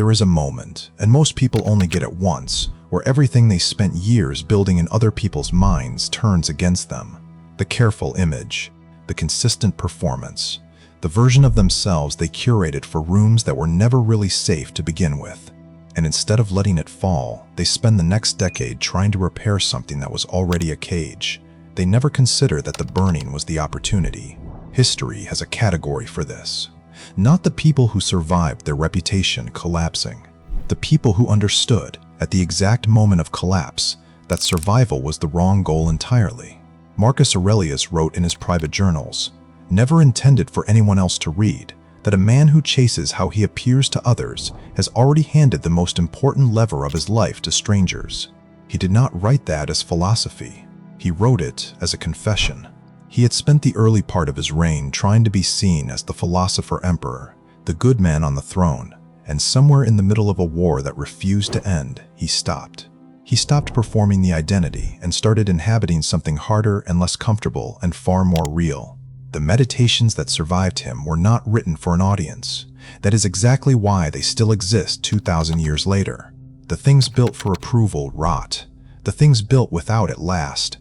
There is a moment, and most people only get it once, where everything they spent years building in other people's minds turns against them. The careful image, the consistent performance, the version of themselves they curated for rooms that were never really safe to begin with. And instead of letting it fall, they spend the next decade trying to repair something that was already a cage. They never consider that the burning was the opportunity. History has a category for this. Not the people who survived their reputation collapsing. The people who understood, at the exact moment of collapse, that survival was the wrong goal entirely. Marcus Aurelius wrote in his private journals, never intended for anyone else to read, that a man who chases how he appears to others has already handed the most important lever of his life to strangers. He did not write that as philosophy. He wrote it as a confession. He had spent the early part of his reign trying to be seen as the philosopher-emperor, the good man on the throne, and somewhere in the middle of a war that refused to end, he stopped. He stopped performing the identity and started inhabiting something harder and less comfortable and far more real. The meditations that survived him were not written for an audience. That is exactly why they still exist 2,000 years later. The things built for approval rot. The things built without it last.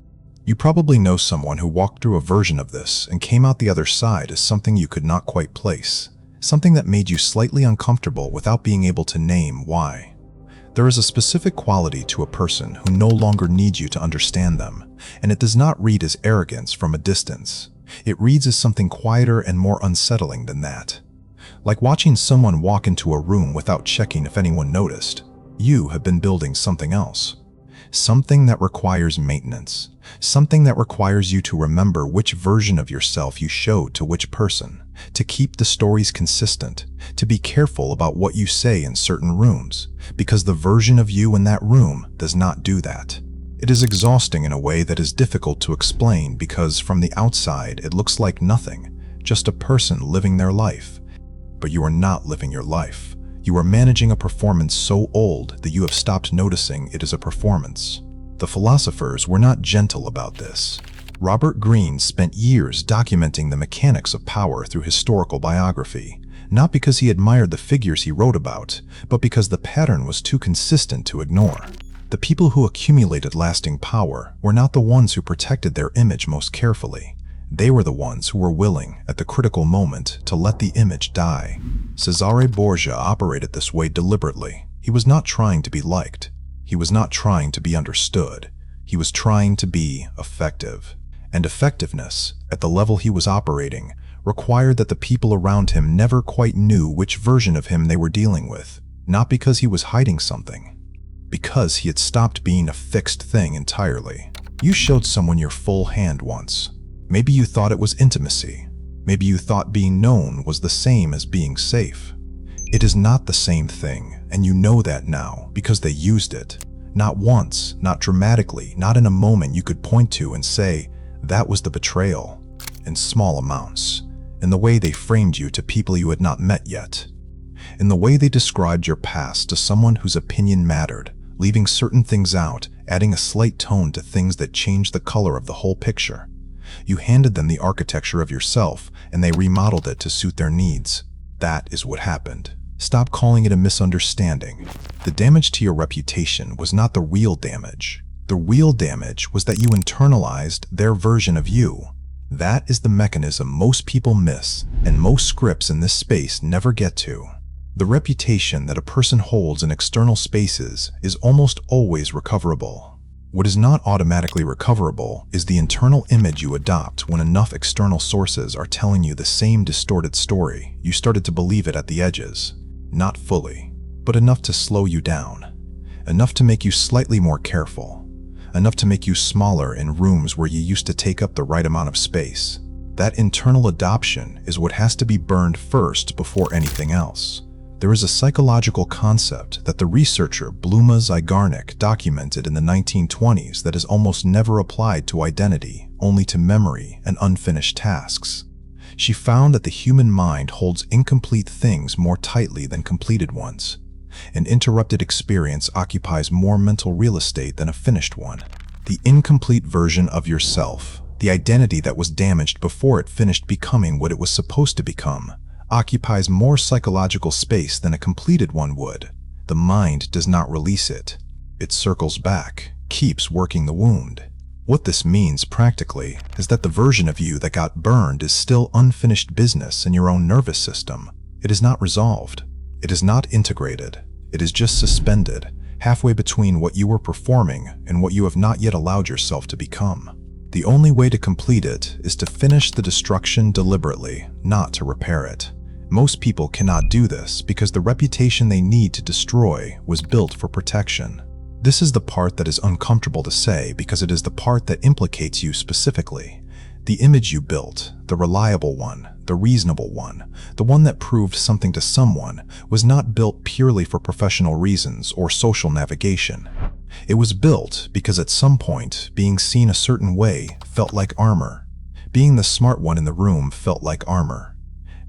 You probably know someone who walked through a version of this and came out the other side as something you could not quite place. Something that made you slightly uncomfortable without being able to name why. There is a specific quality to a person who no longer needs you to understand them, and it does not read as arrogance from a distance. It reads as something quieter and more unsettling than that. Like watching someone walk into a room without checking if anyone noticed. You have been building something else. Something that requires maintenance. Something that requires you to remember which version of yourself you showed to which person. To keep the stories consistent. To be careful about what you say in certain rooms. Because the version of you in that room does not do that. It is exhausting in a way that is difficult to explain because from the outside it looks like nothing, just a person living their life. But you are not living your life. You are managing a performance so old that you have stopped noticing it is a performance. The philosophers were not gentle about this. Robert Greene spent years documenting the mechanics of power through historical biography, not because he admired the figures he wrote about, but because the pattern was too consistent to ignore. The people who accumulated lasting power were not the ones who protected their image most carefully. They were the ones who were willing, at the critical moment, to let the image die. Cesare Borgia operated this way deliberately. He was not trying to be liked. He was not trying to be understood. He was trying to be effective. And effectiveness, at the level he was operating, required that the people around him never quite knew which version of him they were dealing with, not because he was hiding something. Because he had stopped being a fixed thing entirely. You showed someone your full hand once. Maybe you thought it was intimacy. Maybe you thought being known was the same as being safe. It is not the same thing, and you know that now because they used it. Not once, not dramatically, not in a moment you could point to and say, that was the betrayal. In small amounts. In the way they framed you to people you had not met yet. In the way they described your past to someone whose opinion mattered, leaving certain things out, adding a slight tone to things that changed the color of the whole picture. You handed them the architecture of yourself, and they remodeled it to suit their needs. That is what happened. Stop calling it a misunderstanding. The damage to your reputation was not the real damage. The real damage was that you internalized their version of you. That is the mechanism most people miss, and most scripts in this space never get to. The reputation that a person holds in external spaces is almost always recoverable. What is not automatically recoverable is the internal image you adopt when enough external sources are telling you the same distorted story. You started to believe it at the edges. Not fully, but enough to slow you down. Enough to make you slightly more careful. Enough to make you smaller in rooms where you used to take up the right amount of space. That internal adoption is what has to be burned first before anything else. There is a psychological concept that the researcher Bluma Zygarnik documented in the 1920s that is almost never applied to identity, only to memory and unfinished tasks. She found that the human mind holds incomplete things more tightly than completed ones. An interrupted experience occupies more mental real estate than a finished one. The incomplete version of yourself, the identity that was damaged before it finished becoming what it was supposed to become, occupies more psychological space than a completed one would. The mind does not release it. It circles back, keeps working the wound. What this means practically is that the version of you that got burned is still unfinished business in your own nervous system. It is not resolved. It is not integrated. It is just suspended, halfway between what you were performing and what you have not yet allowed yourself to become. The only way to complete it is to finish the destruction deliberately, not to repair it. Most people cannot do this because the reputation they need to destroy was built for protection. This is the part that is uncomfortable to say because it is the part that implicates you specifically. The image you built, the reliable one, the reasonable one, the one that proved something to someone, was not built purely for professional reasons or social navigation. It was built because at some point, being seen a certain way felt like armor. Being the smart one in the room felt like armor.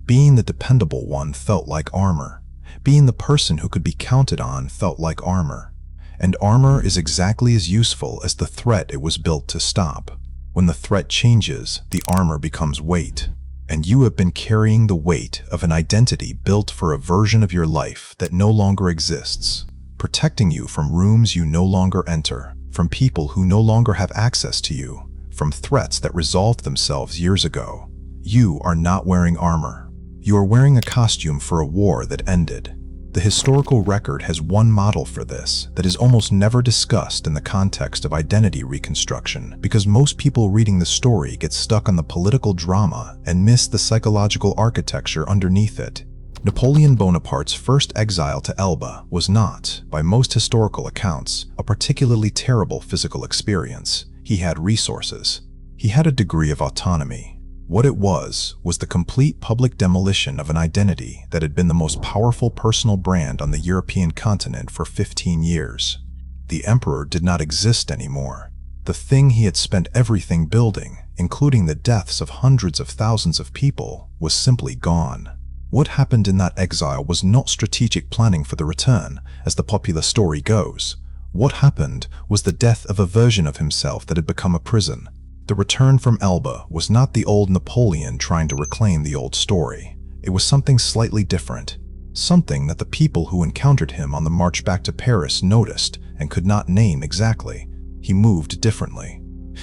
Being the dependable one felt like armor. Being the person who could be counted on felt like armor. And armor is exactly as useful as the threat it was built to stop. When the threat changes, the armor becomes weight. And you have been carrying the weight of an identity built for a version of your life that no longer exists, protecting you from rooms you no longer enter, from people who no longer have access to you, from threats that resolved themselves years ago. You are not wearing armor. You are wearing a costume for a war that ended. The historical record has one model for this that is almost never discussed in the context of identity reconstruction because most people reading the story get stuck on the political drama and miss the psychological architecture underneath it. Napoleon Bonaparte's first exile to Elba was not, by most historical accounts, a particularly terrible physical experience. He had resources. He had a degree of autonomy. What it was the complete public demolition of an identity that had been the most powerful personal brand on the European continent for 15 years. The emperor did not exist anymore. The thing he had spent everything building, including the deaths of hundreds of thousands of people, was simply gone. What happened in that exile was not strategic planning for the return, as the popular story goes. What happened was the death of a version of himself that had become a prison. The return from Elba was not the old Napoleon trying to reclaim the old story. It was something slightly different, something that the people who encountered him on the march back to Paris noticed and could not name exactly. He moved differently.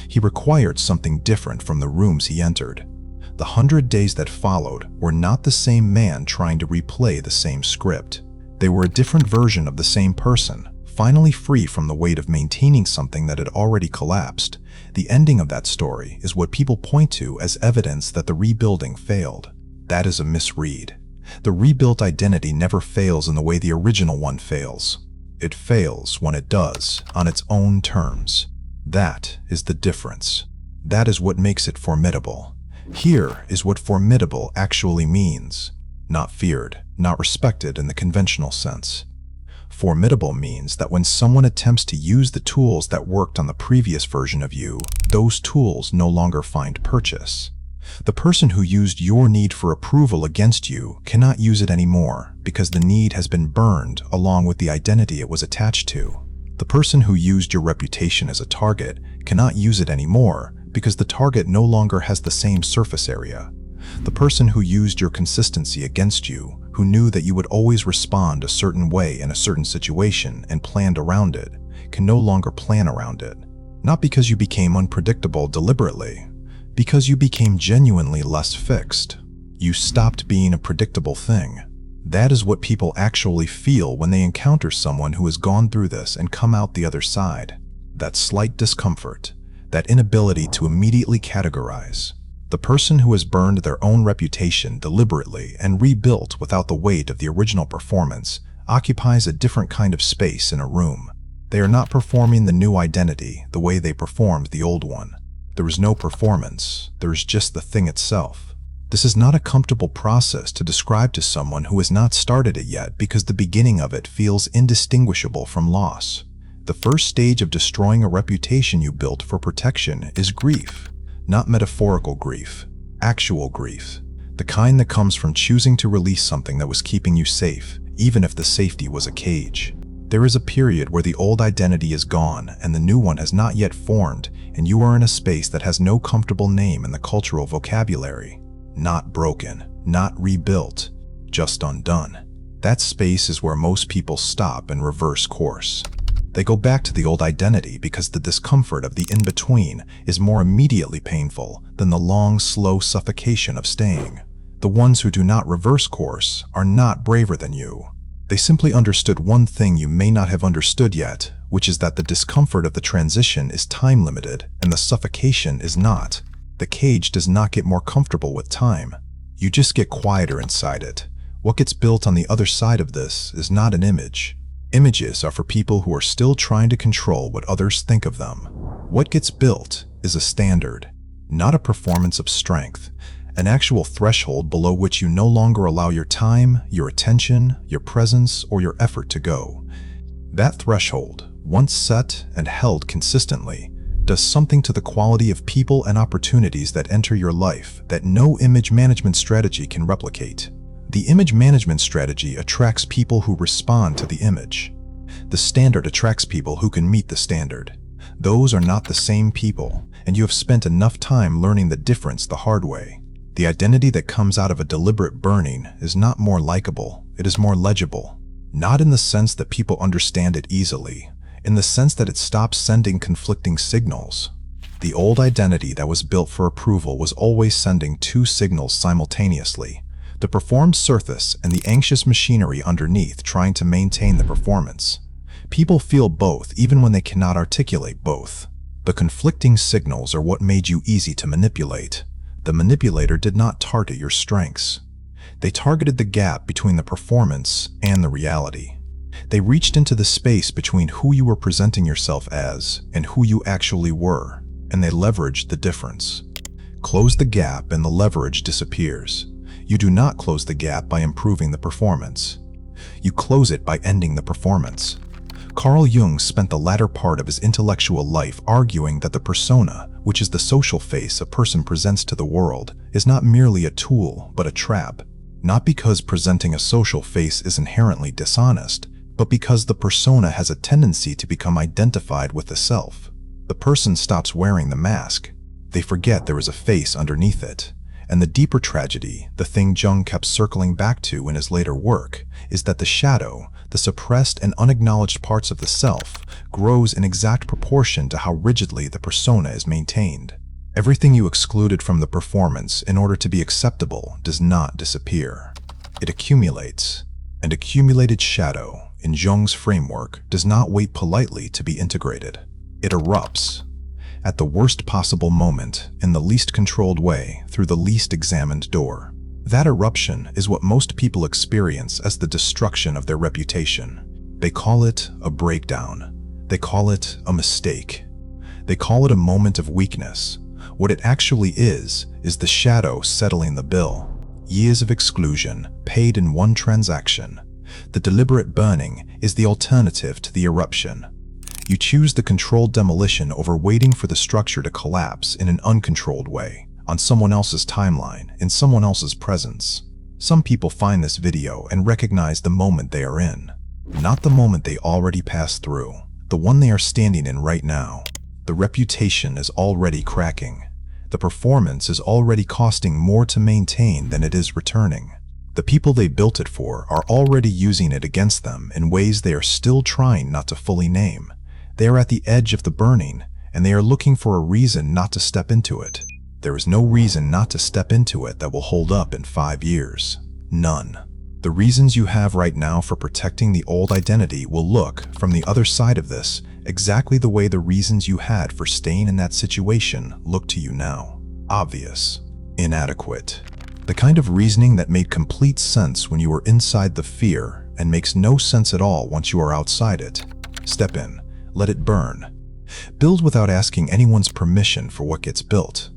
He required something different from the rooms he entered. The 100 days that followed were not the same man trying to replay the same script. They were a different version of the same person, finally free from the weight of maintaining something that had already collapsed. The ending of that story is what people point to as evidence that the rebuilding failed. That is a misread. The rebuilt identity never fails in the way the original one fails. It fails when it does, on its own terms. That is the difference. That is what makes it formidable. Here is what formidable actually means. Not feared, not respected in the conventional sense. Formidable means that when someone attempts to use the tools that worked on the previous version of you, those tools no longer find purchase. The person who used your need for approval against you cannot use it anymore because the need has been burned along with the identity it was attached to. The person who used your reputation as a target cannot use it anymore because the target no longer has the same surface area. The person who used your consistency against you, who knew that you would always respond a certain way in a certain situation and planned around it, can no longer plan around it. Not because you became unpredictable deliberately, because you became genuinely less fixed. You stopped being a predictable thing. That is what people actually feel when they encounter someone who has gone through this and come out the other side. That slight discomfort, that inability to immediately categorize. The person who has burned their own reputation deliberately and rebuilt without the weight of the original performance occupies a different kind of space in a room. They are not performing the new identity the way they performed the old one. There is no performance, there is just the thing itself. This is not a comfortable process to describe to someone who has not started it yet because the beginning of it feels indistinguishable from loss. The first stage of destroying a reputation you built for protection is grief. Not metaphorical grief, actual grief. The kind that comes from choosing to release something that was keeping you safe, even if the safety was a cage. There is a period where the old identity is gone and the new one has not yet formed, and you are in a space that has no comfortable name in the cultural vocabulary. Not broken, not rebuilt, just undone. That space is where most people stop and reverse course. They go back to the old identity because the discomfort of the in-between is more immediately painful than the long, slow suffocation of staying. The ones who do not reverse course are not braver than you. They simply understood one thing you may not have understood yet, which is that the discomfort of the transition is time-limited and the suffocation is not. The cage does not get more comfortable with time. You just get quieter inside it. What gets built on the other side of this is not an image. Images are for people who are still trying to control what others think of them. What gets built is a standard, not a performance of strength, an actual threshold below which you no longer allow your time, your attention, your presence, or your effort to go. That threshold, once set and held consistently, does something to the quality of people and opportunities that enter your life that no image management strategy can replicate. The image management strategy attracts people who respond to the image. The standard attracts people who can meet the standard. Those are not the same people, and you have spent enough time learning the difference the hard way. The identity that comes out of a deliberate burning is not more likable, it is more legible. Not in the sense that people understand it easily, in the sense that it stops sending conflicting signals. The old identity that was built for approval was always sending two signals simultaneously: the performed surface and the anxious machinery underneath trying to maintain the performance. People feel both even when they cannot articulate both. The conflicting signals are what made you easy to manipulate. The manipulator did not target your strengths. They targeted the gap between the performance and the reality. They reached into the space between who you were presenting yourself as and who you actually were, and they leveraged the difference. Close the gap and the leverage disappears. You do not close the gap by improving the performance. You close it by ending the performance. Carl Jung spent the latter part of his intellectual life arguing that the persona, which is the social face a person presents to the world, is not merely a tool, but a trap. Not because presenting a social face is inherently dishonest, but because the persona has a tendency to become identified with the self. The person stops wearing the mask. They forget there is a face underneath it. And the deeper tragedy, the thing Jung kept circling back to in his later work, is that the shadow, the suppressed and unacknowledged parts of the self, grows in exact proportion to how rigidly the persona is maintained. Everything you excluded from the performance in order to be acceptable does not disappear. It accumulates. And accumulated shadow, in Jung's framework, does not wait politely to be integrated. It erupts. At the worst possible moment, in the least controlled way, through the least examined door. That eruption is what most people experience as the destruction of their reputation. They call it a breakdown. They call it a mistake. They call it a moment of weakness. What it actually is the shadow settling the bill. Years of exclusion, paid in one transaction. The deliberate burning is the alternative to the eruption. You choose the controlled demolition over waiting for the structure to collapse in an uncontrolled way, on someone else's timeline, in someone else's presence. Some people find this video and recognize the moment they are in. Not the moment they already passed through, the one they are standing in right now. The reputation is already cracking. The performance is already costing more to maintain than it is returning. The people they built it for are already using it against them in ways they are still trying not to fully name. They are at the edge of the burning, and they are looking for a reason not to step into it. There is no reason not to step into it that will hold up in 5 years. None. The reasons you have right now for protecting the old identity will look, from the other side of this, exactly the way the reasons you had for staying in that situation look to you now. Obvious. Inadequate. The kind of reasoning that made complete sense when you were inside the fear and makes no sense at all once you are outside it. Step in. Let it burn. Build without asking anyone's permission for what gets built.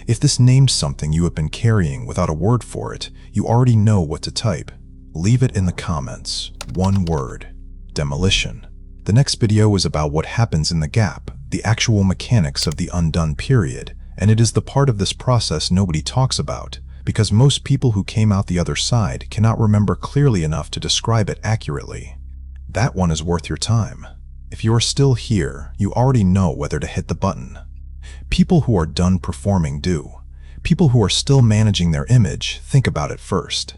If this names something you have been carrying without a word for it, you already know what to type. Leave it in the comments. One word. Demolition. The next video is about what happens in the gap, the actual mechanics of the undone period, and it is the part of this process nobody talks about, because most people who came out the other side cannot remember clearly enough to describe it accurately. That one is worth your time. If you are still here, you already know whether to hit the button. People who are done performing do. People who are still managing their image think about it first.